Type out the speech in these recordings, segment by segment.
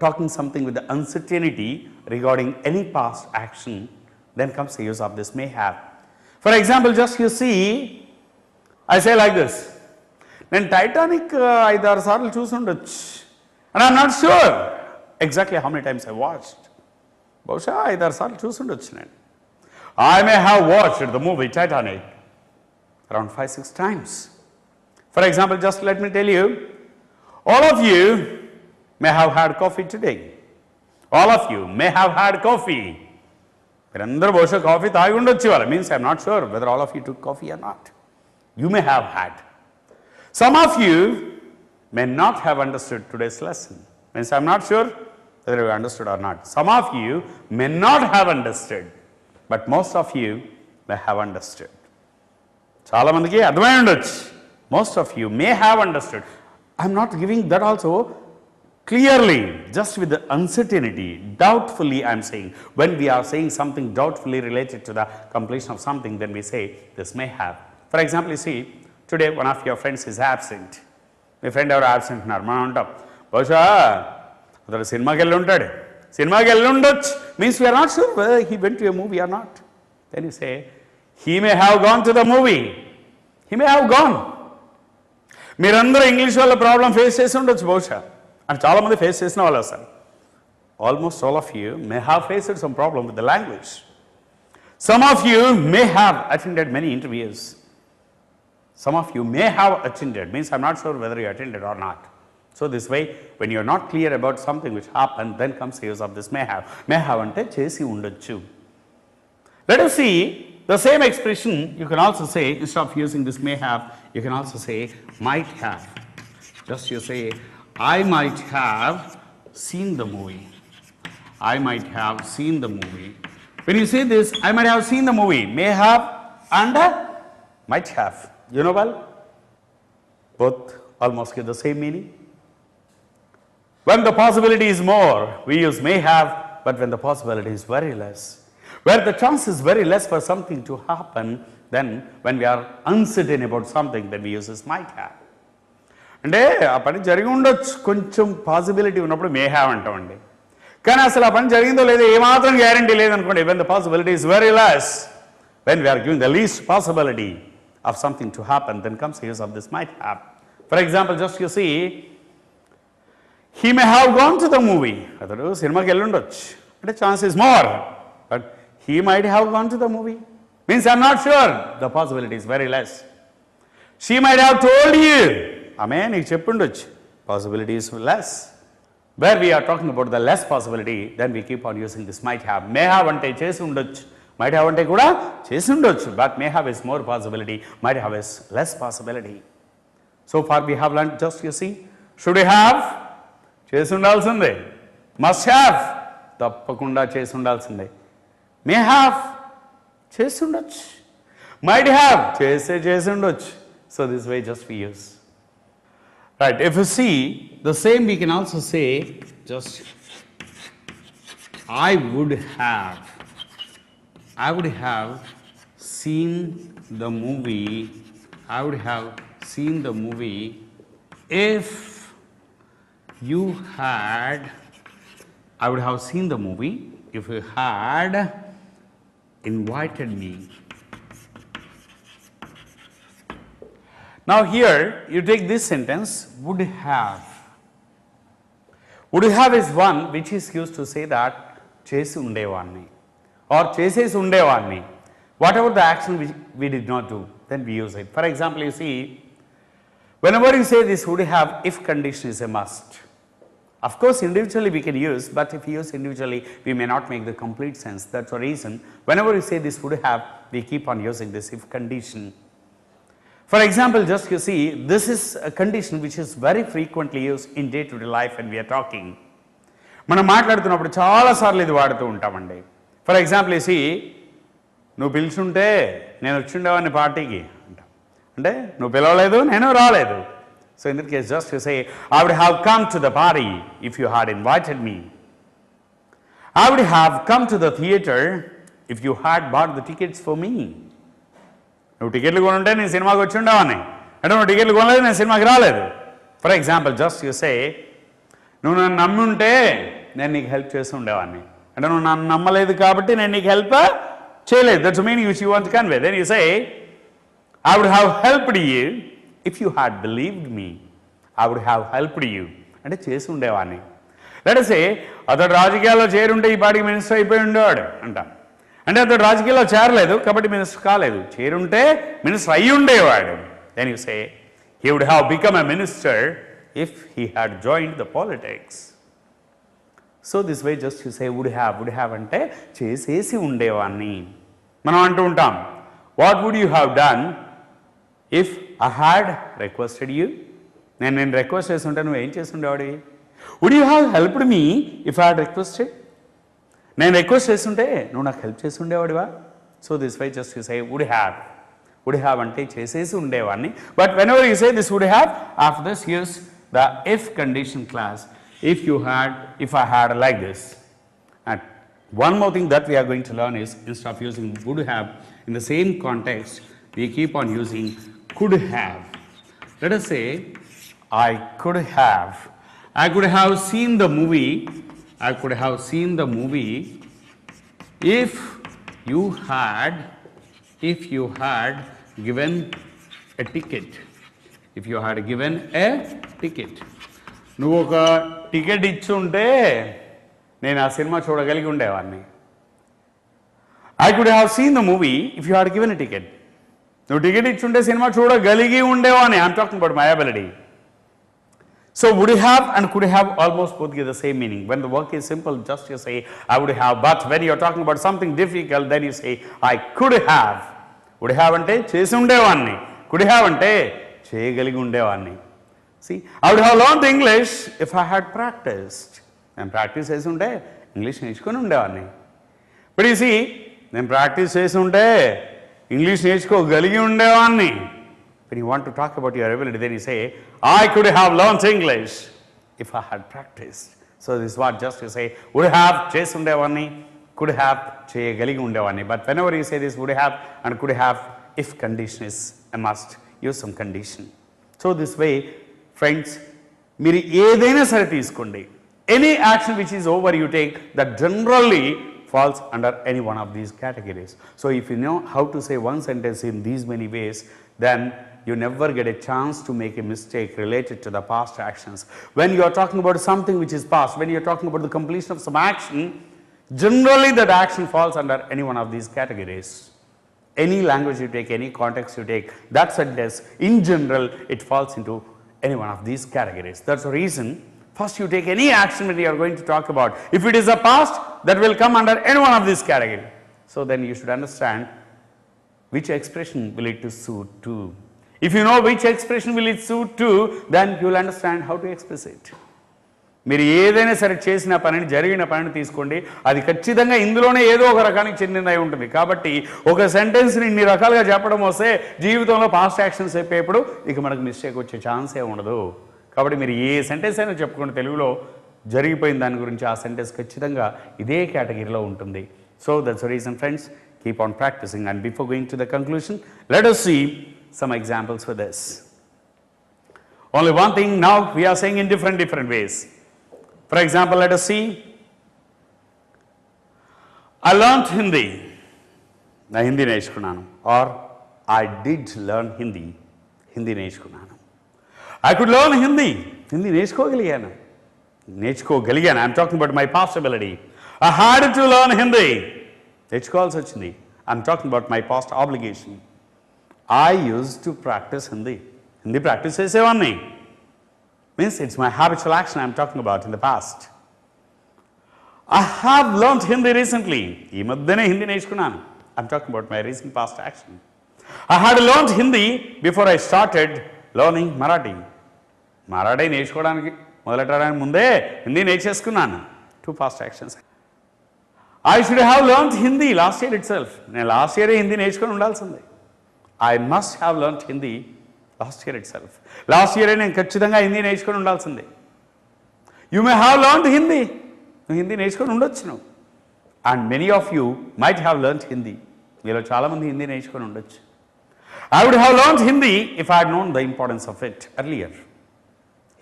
talking something with the uncertainty regarding any past action, then comes the use of this may have. For example, just you see, I say like this, నేను Titanic 5-6 సార్లు చూసి ఉండొచ్చు, and I'm not sure exactly how many times I watched. బహుశా 5-6 సార్లు చూసి ఉండొచ్చు నేను. I may have watched the movie Titanic around 5-6 times. For example, just let me tell you, all of you may have had coffee today. All of you may have had coffee. మీరందరూ బహుశా coffee తాగి ఉండొచ్చు ఇవాళ. Means I'm not sure weather all of you took coffee or not. You may have had. Some of you may not have understood today's lesson. Means I'm not sure whether you understood or not. Some of you may not have understood, but most of you may have understood. చాలా మందికి అర్థమై ఉండొచ్చు. Most of you may have understood. I'm not giving that also clearly, just with the uncertainty, doubtfully I'm saying. When we are saying something doubtfully related to the completion of something, then we say this may have. For example, you see, today one of your friends is absent. Me friend ఎవరు absent ఉన్నారు, మనం అంటాం బహుశా అతను సినిమాకి వెళ్ళి ఉంటాడు, సినిమాకి వెళ్ళి ఉండొచ్చు. Means we are not sure whether he went to a movie or not. Then you say he may have gone to the movie. He may have gone. మీరందరూ ఇంగ్లీష్ వల్ల ప్రాబ్లం ఫేస్ చేసి ఉండొచ్చు బహుశా, అని చాలామంది ఫేస్ చేసిన వాళ్ళు అసలు. Almost all of you may have faced some problem with the language. Some of you may have attended many interviews. Some of you may have attended, means I'm not sure whether you attended or not. So this way, when you're not clear about something which happened, then comes the use of this may have. May have ante chesi undachchu. Let us see the same expression. You can also say, instead of using this may have, you can also say might have. Just you say, I might have seen the movie. I might have seen the movie. When you say this, I might have seen the movie, may have and might have. You know well, both almost give the same meaning. When the possibility is more, we use may have, but when the possibility is very less, where the chance is very less for something to happen, then when we are uncertain about something, then we use this might have. అంటే ఆ పని జరిగి ఉండొచ్చు, కొంచెం possibility ఉన్నప్పుడు may have అంటామండి. కానీ అసలు ఆ పని జరిగిందో లేదో ఏమాత్రం గ్యారంటీ లేదనుకోండి, when the possibility is very less, when we are giving the least possibility of something to happen, then comes the use of this might have. For example, just you see, he may have gone to the movie. అతడు సినిమాకి వెళ్ళి ఉండొచ్చు, అంటే chance is more, but he might have gone to the movie. Means I'm not sure, the possibility is very less. She might have told you, ఆమె నీకు చెప్పుండొచ్చు, possibility is less. Where we are talking about the less possibility, then we keep on using this might have. May have ante chesi undachchu, might have ante kuda chesi undachchu, but may have is more possibility, might have is less possibility. So far we have learned, just you see, should we have chesi undalsinde, must have tappakunda chesi undalsinde, may have chesi undachchu, might have chesi undachchu. So this way just we use. Right, if you see, the same we can also say, just I would have seen the movie, I would have seen the movie if you had, I would have seen the movie if you had invited me. Now here you take this sentence, would have. Would have is one which is used to say that chesi undevanni or chesesi undevanni. Whatever the action which we did not do, then we use it. For example, you see, whenever you say this would have, if condition is a must. Of course, individually we can use, but if we use individually, we may not make the complete sense. That's the reason. Whenever you say this would have, we keep on using this if condition. For example, just you see, this is a condition which is very frequently used in day-to-day life when we are talking. మనం మాట్లాడుతున్నప్పుడు చాలాసార్లు ఇది వాడుతూ ఉంటామండి. For example see, నువ్వు పిలుచుంటే నేను వచ్చిండేవాడిని పార్టీకి అంటాం, అంటే నువ్వు పిలవలేదు నేను రాలేదు. So in that case just you say, I would have come to the party if you had invited me. I would have come to the theater if you had bought the tickets for me. నువ్వు టికెట్లు కొనుంటే నేను సినిమాకి వచ్చి ఉండేవాడిని, అంటే నువ్వు టికెట్లు కొనలేదు నేను సినిమాకి రాలేదు. For example just you say, నువ్వు నన్ను నమ్మి ఉంటే నేను నీకు హెల్ప్ చేసి ఉండేవాడిని. అంటే నువ్వు నన్ను నమ్మలేదు కాబట్టి నేను నీకు హెల్ప్ చేయలేదు. That's the meaning which you want to convey. Then you say I would have helped you if you had believed me. I would have helped you. అంటే చేసి ఉండేవాడిని. లెట్ us say అతడు రాజకీయాల్లో చేరుంటే ఈ పాటికి మినిస్టర్ అయిపోయి ఉండేవాడు అంటాం. అంటే అతడు రాజకీయాల్లో చేరలేదు కాబట్టి మినిస్టర్ కాలేదు. చేరుంటే మినిస్టర్ అయి ఉండేవాడు. Then you say he would have become a minister if he had joined the politics. So this way just you say would have అంటే చేసేసి ఉండేవాడిని. మనం అంటూ ఉంటాం, what would you have done if I had requested you? నేను request చేసి ఉంటే నువ్వు ఏం చేసి ఉండేవాడివి? Would you have helped me if I had requested? నేను రిక్వెస్ట్ చేస్తుంటే నువ్వు నాకు హెల్ప్ చేసి ఉండేవాడివా? So this way just you say would have అంటే చేసేసి ఉండేవాడిని. But whenever you say this would have, after this use the if condition clause. If I had like this. And one more thing that we are going to learn is, instead of using would have in the same context, we keep on using could have. Let us say, I could have seen the movie if you had given a ticket. If you had given a ticket. నువ్వు ఒక ticket ఇచ్చుంటే నేను ఆ సినిమా చూడగలిగి ఉండేవాడిని. I could have seen the movie if you had given a ticket. నువ్వు ticket ఇచ్చుంటే సినిమా చూడగలిగి ఉండేవాడిని. I'm talking about my ability. So would have and could have almost both give the same meaning. When the work is simple, just you say I would have. But when you are talking about something difficult, then you say I could have. Would have అంటే చేసి ఉండేవాడిని. Could have అంటే చేయగలిగి ఉండేవాడిని. See, I would have learned English if I had practiced. నేను practice చేసి ఉంటే English నేర్చుకొని ఉండేవాడిని. బట్ యు సీ, నేను ప్రాక్టీస్ చేసి ఉంటే ఇంగ్లీష్ నేర్చుకోగలిగి ఉండేవాడిని. When you want to talk about your ability, then you say, I could have learned English if I had practiced. So this is what just you say, would have చేసి ఉండేవాడిని, could have చేయగలిగి ఉండేవాడిని. But whenever you say this would have and could have, if condition is a must, use some condition. So this way, friends, మీరు ఏదైనా సరే తీసుకోండి, any action which is over you take, that generally falls under any one of these categories. So if you know how to say one sentence in these many ways, then you never get a chance to make a mistake related to the past actions. When you are talking about something which is past, when you are talking about the completion of some action, generally that action falls under any one of these categories. Any language you take, any context you take, that sentence in general it falls into any one of these categories. That's the reason first you take any action that you are going to talk about. If it is a past, that will come under any one of these categories. So then you should understand which expression will it to suit to. If you know which expression will it suit to, then you will understand how to express it. మీరు ఏదైనా సరే చేసిన పనిని, జరిగిన పనిని తీసుకోండి, అది ఖచ్చితంగా ఇందులోనే ఏదో ఒక రకానికి చెందినదై ఉంటుంది. కాబట్టి ఒక సెంటెన్స్ని ఇన్ని రకాలుగా చెప్పడం వస్తే జీవితంలో పాస్ట్ యాక్షన్స్ చెప్పేప్పుడు ఇక మనకు మిస్టేక్ వచ్చే ఛాన్సే ఉండదు. కాబట్టి మీరు ఏ సెంటెన్స్ అయినా చెప్పుకోండి, తెలుగులో జరిగిపోయిన దాని గురించి ఆ సెంటెన్స్ ఖచ్చితంగా ఇదే కేటగిరీలో ఉంటుంది. So that's the reason friends, keep on practicing. And before going to the conclusion, let us see some examples for this. Only one thing now we are saying in different ways. For example, let us see, I learned Hindi. నా హిందీ నేర్చుకున్నాను. Or I did learn Hindi. Hindi నేర్చుకున్నాను. I could learn Hindi. Hindi నేర్చుకోగలిగాను. I'm talking about my past ability. I had to learn Hindi. నేర్చుకోవాల్సి వచ్చింది. I'm talking about my past obligation. I used to practice Hindi. Hindi practice చేసేవాడిని. Means it's my habitual action I'm talking about in the past. I have learned Hindi recently. ఈ మధ్యనే హిందీ నేర్చుకున్నాను. I'm talking about my recent past action. I had learned Hindi before I started learning Marathi. Marathi నేర్చుకోవడానికి మొదలెట్టడానికి ముందే Hindi నేర్చేసుకున్నాను. Two past actions. I should have learned Hindi last year itself. నేను last ఇయరే హిందీ నేర్చుకొని ఉండాల్సిందే. I must have learned Hindi last year itself. Last ఇయరే నేను ఖచ్చితంగా హిందీ నేర్చుకొని ఉండాల్సిందే. You may have learned Hindi. నువ్వు హిందీ నేర్చుకొని ఉండొచ్చు. And many of you might have learned Hindi. మీలో చాలామంది హిందీ నేర్చుకొని ఉండొచ్చు. I would have learned Hindi if I had known the importance of it earlier.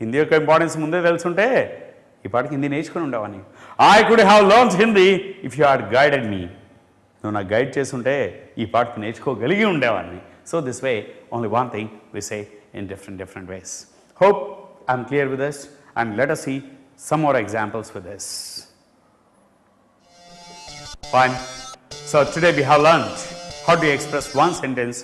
Hindi యొక్క ఇంపార్టెన్స్ ముందే తెలుసుంటే ఈ పాటికి హిందీ నేర్చుకుని ఉండేవాడిని. I could have learns Hindi if you had guided me. నువ్వు నాకు గైడ్ చేస్తుంటే ఈ పాటికి నేర్చుకోగలిగి ఉండేవాడిని. So this way only one thing we say in different ways. Hope I'm clear with this, and let us see some more examples with this. Fine. So today we have learned how to express one sentence.